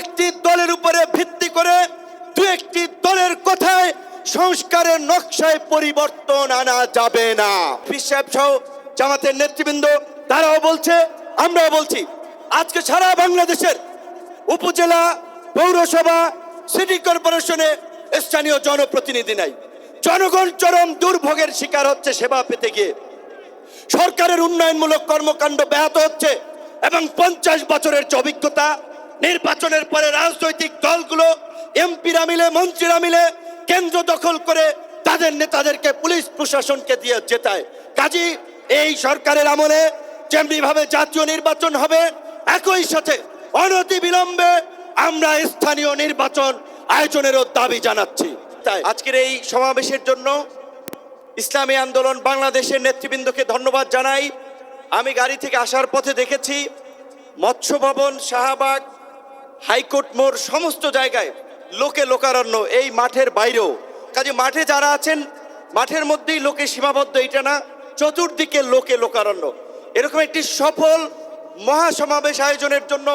একটি দলের উপরে ভিত্তি করে দু একটি দলের কথায় সংস্কারের নকশায় পরিবর্তন আনা যাবে না। পীর সাহেব সহ জামাতের নেতৃবৃন্দ তারাও বলছে, আমরাও বলছি, আজকে সারা বাংলাদেশের উপজেলা, পৌরসভা, সিটি কর্পোরেশনে স্থানীয় জনপ্রতিনিধি নাই। জনগণ চরম দুর্ভোগের শিকার হচ্ছে সেবা পেতে গিয়ে। সরকারের উন্নয়নমূলক কর্মকাণ্ড ব্যাহত হচ্ছে এবং 50 বছরের যে অভিজ্ঞতা, নির্বাচনের পরে রাজনৈতিক দলগুলো, এমপিরা মিলে, মন্ত্রীরা মিলে কেন্দ্র দখল করে তাদের নেতাদেরকে পুলিশ প্রশাসনকে দিয়ে জেতায়। কাজী এই সরকারের আমলে যেমনিভাবে জাতীয় নির্বাচন হবে, একই সাথে অনতি বিলম্বে আমরা স্থানীয় নির্বাচন আয়োজনেরও দাবি জানাচ্ছি। তাই আজকের এই সমাবেশের জন্য ইসলামী আন্দোলন বাংলাদেশের নেতৃবৃন্দকে ধন্যবাদ জানাই। আমি গাড়ি থেকে আসার পথে দেখেছি মৎস্য ভবন, শাহবাগ, হাইকোর্ট মোড় সমস্ত জায়গায় লোকে লোকারণ্য, এই মাঠের বাইরেও। কাজে মাঠে যারা আছেন, মাঠের মধ্যেই লোকে সীমাবদ্ধ, এটা না, চতুর্দিকে লোকে লোকারণ্য। এরকম একটি সফল মহাসমাবেশ আয়োজনের জন্য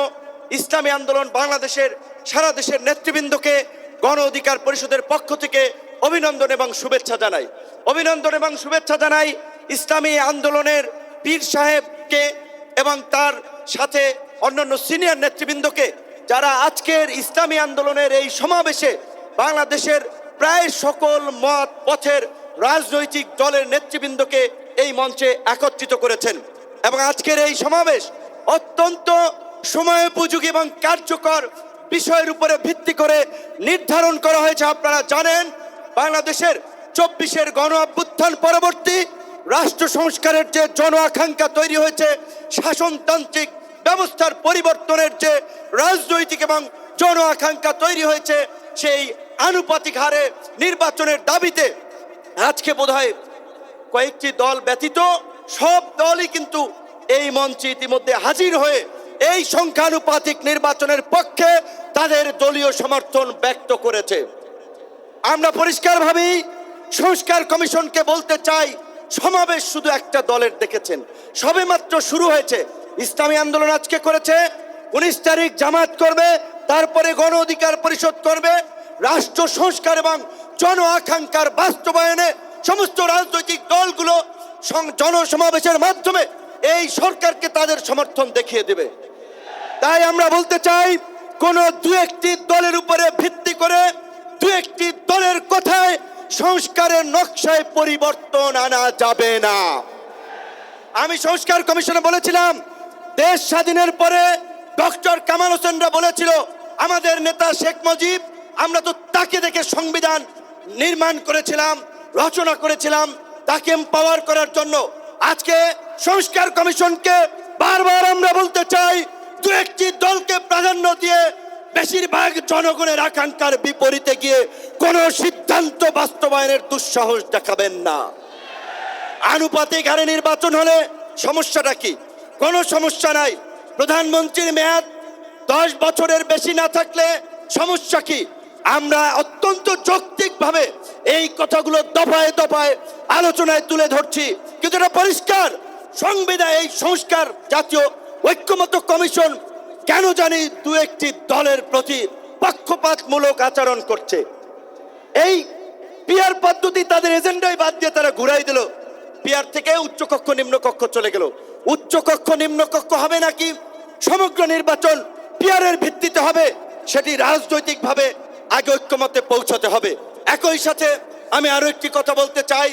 ইসলামী আন্দোলন বাংলাদেশের সারা দেশের নেতৃবৃন্দকে গণ অধিকার পরিষদের পক্ষ থেকে অভিনন্দন এবং শুভেচ্ছা জানাই। অভিনন্দন এবং শুভেচ্ছা জানাই ইসলামী আন্দোলনের পীর সাহেবকে এবং তার সাথে অন্যান্য সিনিয়র নেতৃবৃন্দকে, যারা আজকের ইসলামী আন্দোলনের এই সমাবেশে বাংলাদেশের প্রায় সকল মত পথের রাজনৈতিক দলের নেতৃবৃন্দকে এই মঞ্চে একত্রিত করেছেন। এবং আজকের এই সমাবেশ অত্যন্ত সময়োপযোগী এবং কার্যকর বিষয়ের উপরে ভিত্তি করে নির্ধারণ করা হয়েছে। আপনারা জানেন, বাংলাদেশের 24-এর গণ অভ্যুত্থান পরবর্তী রাষ্ট্র সংস্কারের যে জন আকাঙ্ক্ষা তৈরি হয়েছে, শাসনতান্ত্রিক ব্যবস্থার পরিবর্তনের যে রাজনৈতিক এবং জন আকাঙ্ক্ষা তৈরি হয়েছে, সেই আনুপাতিক হারে নির্বাচনের দাবিতে আজকে বোধহয় কয়েকটি দল ব্যতীত সব দলই কিন্তু এই মঞ্চে ইতিমধ্যে হাজির হয়ে এই সংখ্যানুপাতিক নির্বাচনের পক্ষে তাদের দলীয় সমর্থন ব্যক্ত করেছে। আমরা পরিষ্কারভাবেই সংস্কার কমিশনকে বলতে চাই, সমাবেশ শুধু একটা দলের দেখেছেন, সবেমাত্র শুরু হয়েছে। ইসলামী আন্দোলন আজকে করেছে, 19 তারিখ জামাত করবে, তারপরে গণ অধিকার পরিষদ করবে। রাষ্ট্র সংস্কার এবং জন আকাঙ্ক্ষার বাস্তবায়নে সমস্ত রাজনৈতিক দলগুলো জনসমাবেশের মাধ্যমে এই সরকারকে তাদের সমর্থন দেখিয়ে দেবে। তাই আমরা বলতে চাই, কোন দু একটি দলের উপরে ভিত্তি করে দু একটি দলের কথায় সংস্কারের নকশায় পরিবর্তন আনা যাবে না। আমি সংস্কার কমিশনে বলেছিলাম, দেশ স্বাধীনের পরে ডক্টর কামাল হোসেনরা বলেছিল, আমাদের নেতা শেখ মুজিব, আমরা তো তাকে দেখে সংবিধান নির্মাণ করেছিলাম, রচনা করেছিলাম, তাকে এম্পাওয়ার করার জন্য। আজকে সংস্কার কমিশনকে বারবার আমরা বলতে চাই, দু একটি দলকে প্রাধান্য দিয়ে বেশিরভাগ জনগণের আকাঙ্ক্ষার বিপরীতে গিয়ে কোনো সিদ্ধান্ত বাস্তবায়নের দুঃসাহস দেখাবেন না। আনুপাতিক হারে নির্বাচন হলে সমস্যাটা কি? কোনো সমস্যা নাই। প্রধানমন্ত্রীর মেয়াদ 10 বছরের বেশি না থাকলে সমস্যা কি? আমরা অত্যন্ত যৌক্তিকভাবে এই কথাগুলো দফায় দফায় আলোচনায় তুলে ধরছি, কিন্তু এটা পরিষ্কার, সংবিধান এই সংস্কার জাতীয় ঐক্যমত্য কমিশন কেন জানি দু একটি দলের প্রতি পক্ষপাতমূলক আচরণ করছে। এই পিয়ার পদ্ধতি তাদের এজেন্ডায় বাদ দিয়ে তারা ঘুরাই দিল। পিয়ার থেকে উচ্চকক্ষ নিম্নকক্ষ চলে গেল। উচ্চকক্ষ নিম্নকক্ষ হবে নাকি সমগ্র নির্বাচন পিয়ারের ভিত্তিতে হবে, সেটি রাজনৈতিকভাবে আগে ঐক্যমত্যে পৌঁছাতে হবে। একই সাথে আমি আরো একটি কথা বলতে চাই,